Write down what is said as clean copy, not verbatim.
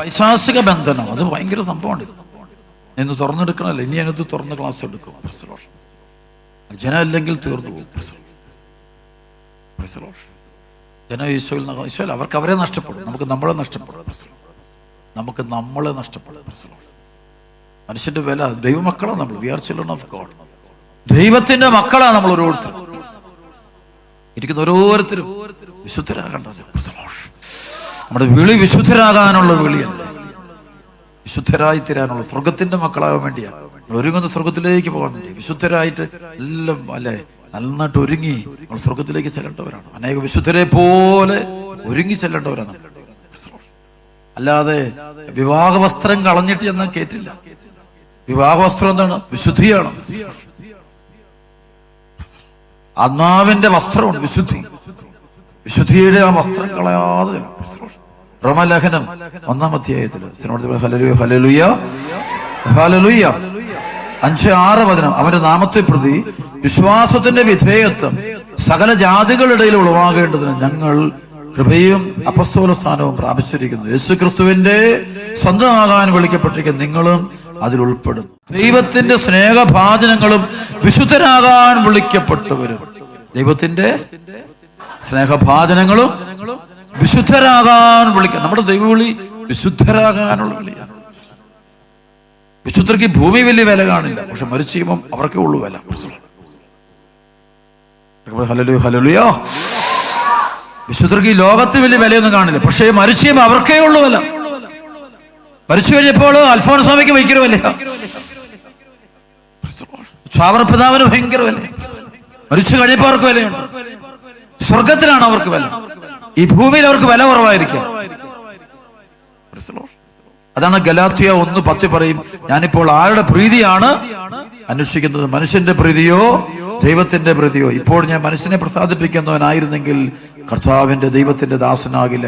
പൈശാചിക ബന്ധനം അത് ഭയങ്കര സംഭവമാണ്. ഇന്ന് തുറന്നെടുക്കണമല്ലോ, ഇനി അതിനകത്ത് തുറന്ന് ക്ലാസ് എടുക്കും. ജനം അല്ലെങ്കിൽ തീർന്നു പോകും. ജനം ഈശോയിൽ അവർക്ക് അവരെ നഷ്ടപ്പെടും, നമുക്ക് നമ്മളെ നഷ്ടപ്പെടും. നമുക്ക് നമ്മളെ നഷ്ടപ്പെടും. മനുഷ്യന്റെ വില, ദൈവമക്കളാണ് നമ്മൾ. We are children of God. ദൈവത്തിന്റെ മക്കളാണ് നമ്മൾ ഓരോരുത്തരും. ഇരിക്കുന്ന ഓരോരുത്തരും വിശുദ്ധരാകേണ്ടത്. നമ്മുടെ വിളി വിശുദ്ധരാകാനുള്ള വിളിയല്ലേ, വിശുദ്ധരായി തീരാനുള്ള, സ്വർഗത്തിന്റെ മക്കളാകാൻ വേണ്ടിയാ ഒരുങ്ങുന്ന, സ്വർഗത്തിലേക്ക് പോകാൻ വേണ്ടി വിശുദ്ധരായിട്ട് എല്ലാം അല്ലെ നന്നായിട്ട് ഒരുങ്ങി നമ്മൾ സ്വർഗത്തിലേക്ക് ചെല്ലേണ്ടവരാണ്. അനേക വിശുദ്ധരെ പോലെ ഒരുങ്ങി ചെല്ലേണ്ടവരാണ്. അല്ലാതെ വിവാഹ വസ്ത്രം കളഞ്ഞിട്ട് എന്നാൽ കേട്ടില്ല. വിവാഹ വസ്ത്രം എന്താണ്? വിശുദ്ധിയാണ്. ആത്മാവിന്റെ വസ്ത്രമാണ് വിശുദ്ധി. വിശുദ്ധിയുടെ ആ വസ്ത്രം കളയാതെ റോമലേഖനം 1-ാം അധ്യായത്തിൽ 5-6 വചനം, അവന്റെ നാമത്തെ പ്രതി വിശ്വാസത്തിന്റെ വിധേയത്വം സകല ജാതികളുടെ ഇടയിൽ ഉളവാകേണ്ടതിന് ഞങ്ങൾ കൃപയും അപ്പസ്തോല സ്ഥാനവും പ്രാപിച്ചിരിക്കുന്നു. യേശുക്രിസ്തുവിന്റെ സ്വന്തമാകാൻ വിളിക്കപ്പെട്ടിരിക്കുന്ന നിങ്ങളും അതിൽ ഉൾപ്പെടുന്നു. ദൈവത്തിന്റെ സ്നേഹഭാജനങ്ങളും വിശുദ്ധരാകാൻ വിളിക്കപ്പെട്ടവരും. ദൈവത്തിന്റെ സ്നേഹഭാജനങ്ങളും വിശുദ്ധരാകാൻ നമ്മുടെ ദൈവവിളി വിശുദ്ധരാകാനുള്ള വിളിയാണ്. വിശുദ്ധർക്ക് ഭൂമി വലിയ വില കാണില്ല, പക്ഷെ മരിച്ചു കഴിയുമ്പം അവർക്കേ ഉള്ളൂ വില. ഹല്ലേലൂയ. വിശുദ്ധർക്ക് ഈ ലോകത്ത് വലിയ വിലയൊന്നും കാണില്ല, പക്ഷേ മരിച്ചു കഴിയുമ്പോൾ അവർക്കേ ഉള്ളൂ വില. മരിച്ചു കഴിഞ്ഞപ്പോൾ അൽഫോൻസാമയ്ക്ക് ഭയങ്കര വില, ഷാവർപിതാവിന് ഭയങ്കര വില. മരിച്ചു കഴിഞ്ഞപ്പോൾ അവർക്ക് വിലയുണ്ട്. സ്വർഗത്തിലാണ് അവർക്ക് വില, ഈ ഭൂമിയിൽ അവർക്ക് വില കുറവായിരിക്കും. അതാണ് ഗലാത്യ 1:10 പറയും, ഞാനിപ്പോൾ ആരുടെ പ്രീതിയാണ് അന്വേഷിക്കുന്നത്, മനുഷ്യന്റെ പ്രീതിയോ ദൈവത്തിന്റെ പ്രീതിയോ? ഇപ്പോൾ ഞാൻ മനുഷ്യനെ പ്രസാദിപ്പിക്കുന്നവനായിരുന്നെങ്കിൽ കർത്താവിന്റെ ദൈവത്തിന്റെ ദാസനാകില്ല.